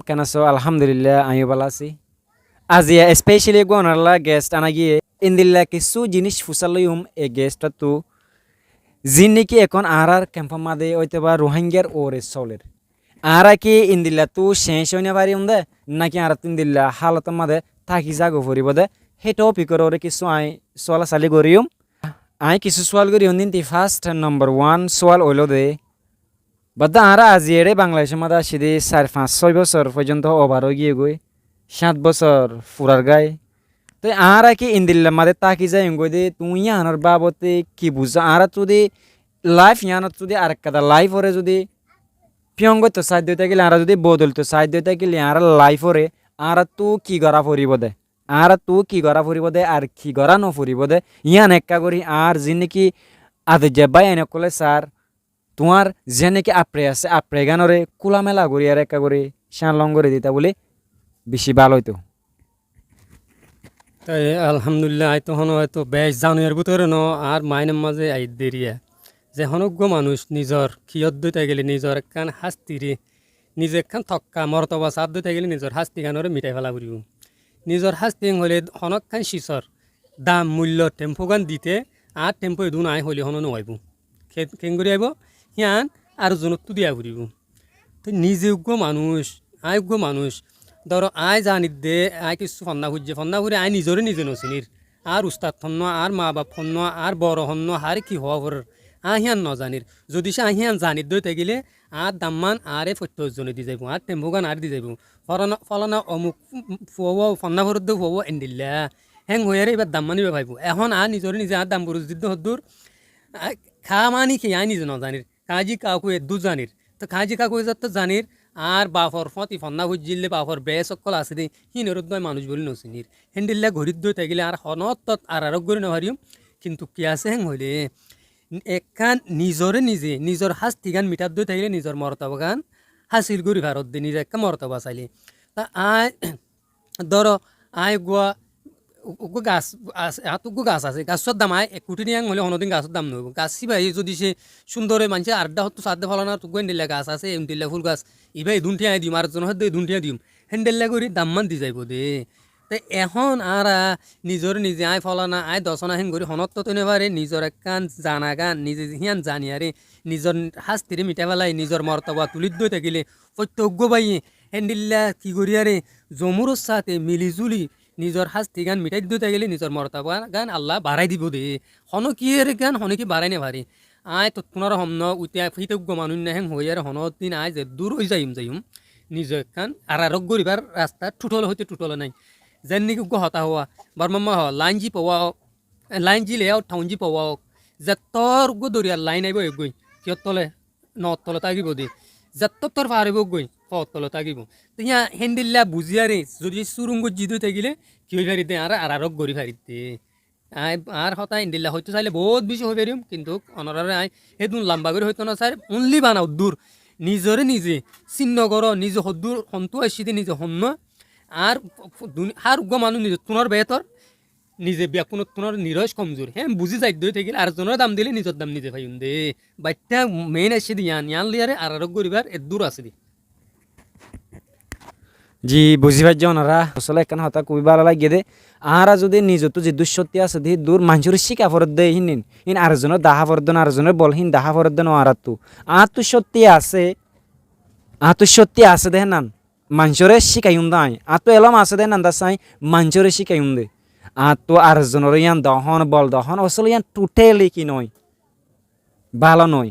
কেন আছো? আলহামদুলিল্লাহ আমিও ভালো আছি। আজি স্পেশালি গোনারলা গেস্ট আনা গিয়ে ইন্দিল্লা কিছু জিনিস ফুসালইম এ গেস্টটা তো জিন্নিকি এখন আর ক্যাম্পা মাদে হইতে বা রোহিঙ্গার ওরে চলের আরা কি ইন্দিল্লা তো শেষ হইনা পারি দে নাকি আর ইন্দিল্লা হালত মাদে থাকি যাগো ফুরিব দে সেই টপিকর ওরে কিছু আই সোয়ালা চালি করিম আই কিছু সোয়াল করি দিন তি ফার্স্ট নম্বর 1 সোয়াল হইল দে বাদা আরা আজি এড়ে বাংলাদেশের মাদা সিদি 4-5-6 বছর পর্যন্ত ওভার হয়ে গিয়ে গই 7 বছর ফুরার গায় তো আর কি ইন্দিল্লা মাদে তাকি যাই গই দে তুই আনার বাবতে কি বুঝা আর যদি লাইফ ইয়ানত যদি আর কাদা লাইফ ওরে যদি পিয়ঙ্গ তো সাইড দিতে গেলে আর যদি বদল তো সাইড দিতে গেলে আর লাইফ ওরে আর তু কি গড়া ফুরিব দে আর তু কি গড়া ফুরিব দে আর কি গড়া ন ফুরিব দে ইয়ান একা করি আর যিনি আদে যে বাই এনে কলে স্যার তোমার যে নাকি আপরে আছে আপরে গানরে খোলামেলা করি আর একা করে শান লং করে দিতা বলে বেশি ভালো হইতো। তাই আলহামদুলিল্লাহ আই তখন হয়তো বেশ জানুয়ার ভিতরে ন আর মাইনের মাঝে আই দেরিয়া যে হনজ্ঞ মানুষ নিজর খিয়ত দইতে গেলে নিজর একখান হাস্তিরে নিজে একখান থক্কা মরতবা চাপ দইতে গেলে নিজর হাস্তি গানরে মিটাই ফেলা ফুরিব নিজর হাস্তি হলে হনকখান শিশর দাম মূল্য টেম্পো গান দিতে আর টেম্পো দুন আই হলে হন নোয়াইব খেঙ্গুরি আইব হিয়ান আর জনতো দিয়া ফুরিব তো নিজে উগ্র মানুষ আই উগ্র মানুষ ধরো আই জানি দে আই কিছু ফন্না খুঁজে আই নিজরে নিজে নচিনির আর উস্তাদ ফন্ন আর মা বাপ ফন্ন আর বড় হন্ন আর কি হওয়া পর আহিয়ান নজানির যদি সে আহিয়ান জানির দই থাকিলে আর দাম্মান আরে প্রত্যেকজনে দি যাইব আর টেম্পু গান আর দি যাইব ফলানা অমুক ফুয়াও ফন্না ভরত ফুয়াও এন্ডিল্লা হেং হইয়ারে এবার দাম্মানি ভাইব এখন আর নিজরে নিজে আর দাম বুরুজ দিদ্দ হদ্দুর খা মানি কি আই নিজে নজানির কাজি কাকু দু জানির তো কাজি কাকু যাত জানির আর বাফর ফতি ফন্না খুঁজিলে বাফর বে সকল আছে দে হিনরত মানুষ বলি নচিনির হেন্ডিল্লা ঘড়ির দই থাকিলে আর হনত আর গড়ি নহারিম কিন্তু কি আছে হেং হইলে একখান নিজরে নিজে নিজর হাস্তি গান মিটার দই থাকিলে নিজর মর্তবা গান হাসিল করি ভারত দিয়ে নিজে একটা মর্তবা চাইলে তা আয় ধরো আয় গোয়া গাছ আছে হাতগো গাছ আছে গাছর দাম আয় 1 কোটি নিয়ে হলে অন্যদিন গাছের দাম নব গাছ সিবাই যদি সে সুন্দরে মানুষের আড্ডা হতো সাধ্যে ফলানা তুগো দিল্লা গাছ আছে দিল্লা ফুল গাছ ইবাই দুনটিয়া দিম আর জন হতে দুনটিয়া দিম হেন্ডেল্লা করি দাম মান দি যাইব দে তাই এখন আর নিজর নিজে আয় ফলানা আয় দশনা হেন করি হনত তো নেবারে নিজর একখান জানা গান নিজে হিয়ান জানি আরে নিজর হাস্তিরে মিটা পেলাই নিজর মর্তবা তুলিত দই থাকিলে প্রত্যজ্ঞ বাইয়ে হেন্ডিল্লা কি করি আরে জমুরর সাথে মিলিজুলি নিজর হাস্তি গান মিটাই দিতে গেলে নিজর মর্তবা গান আল্লাহ বাড়াই দিব দে হন কি এর গান হনে কি বাড়াই নে ভারি আয় তো পুনর হমন উতিয়া ফিতজ্ঞ মানুষ না হেং হই আর হন দিন আয় যে দূর হয়ে যাইম নিজর গান আর গরিবার রাস্তা টুটল হইতে টুটল নাই যেন নাকি হতা হওয়া বারমাম্মা হ লাইনজি পাওয়া লাইনজি লেও ঠাউনজি পাওয়া যেতর গো দরিয়ার লাইন আইব এগই কিয়ত তলে নত তলে তাগিব দে যেতর তোর পারিব গই পথ তলে তাগিব তো ইয়া হেন্ডিল্লা বুঝিয়ারে যদি সুরুঙ্গ জিদু থাকিলে কি হয়ে ফারিতে আর গড়ি ফারিতে আয় আর হতা হেন্ডিল্লা হয়তো চাইলে বহুত বেশি হয়ে পারিম কিন্তু অনরারে আয় সেদিন লম্বা করে হয়তো না স্যার অনলি বানাও দূর নিজরে নিজে চিহ্ন কর নিজে হদ্দূর সন্তু আসিতে নিজে হন্য আর আর উগ্র মানুষ নিজে তোনার বেহতর নিজে ব্যাকুন তোনার নিরস কমজোর হ্যাঁ বুঝি যাই দই থাকিলে আর জনের দাম দিলে নিজের দাম নিজে পাইম দে বাইটা মেইন আসে দি ইয়ান লিয়ারে আর গরিবার এর দূর আছে দি জি বুঝি পাইছ ওনারা আসলে একখান হতা খুবই ভালো লাগে দে আরা যদি নিজে তো যে দুঃসত্যি আছে দি দূর মানুষের শিকা ফরত দে হিন ইন আরেকজনের দাহা ফরত দেন আরেকজনের বল হিন দাহা ফরত দেন আর তো সত্যি আছে সত্যি আছে দেখেন নান মানুষরে শিকাইম দাই তো এলাম আছে দে নান্দা চাই মানুষরে শিকাইম দে তো আরেকজনের ইয়ান দহন বল দহন আসলে ইয়ান টোটালি কি নয় ভালো নয়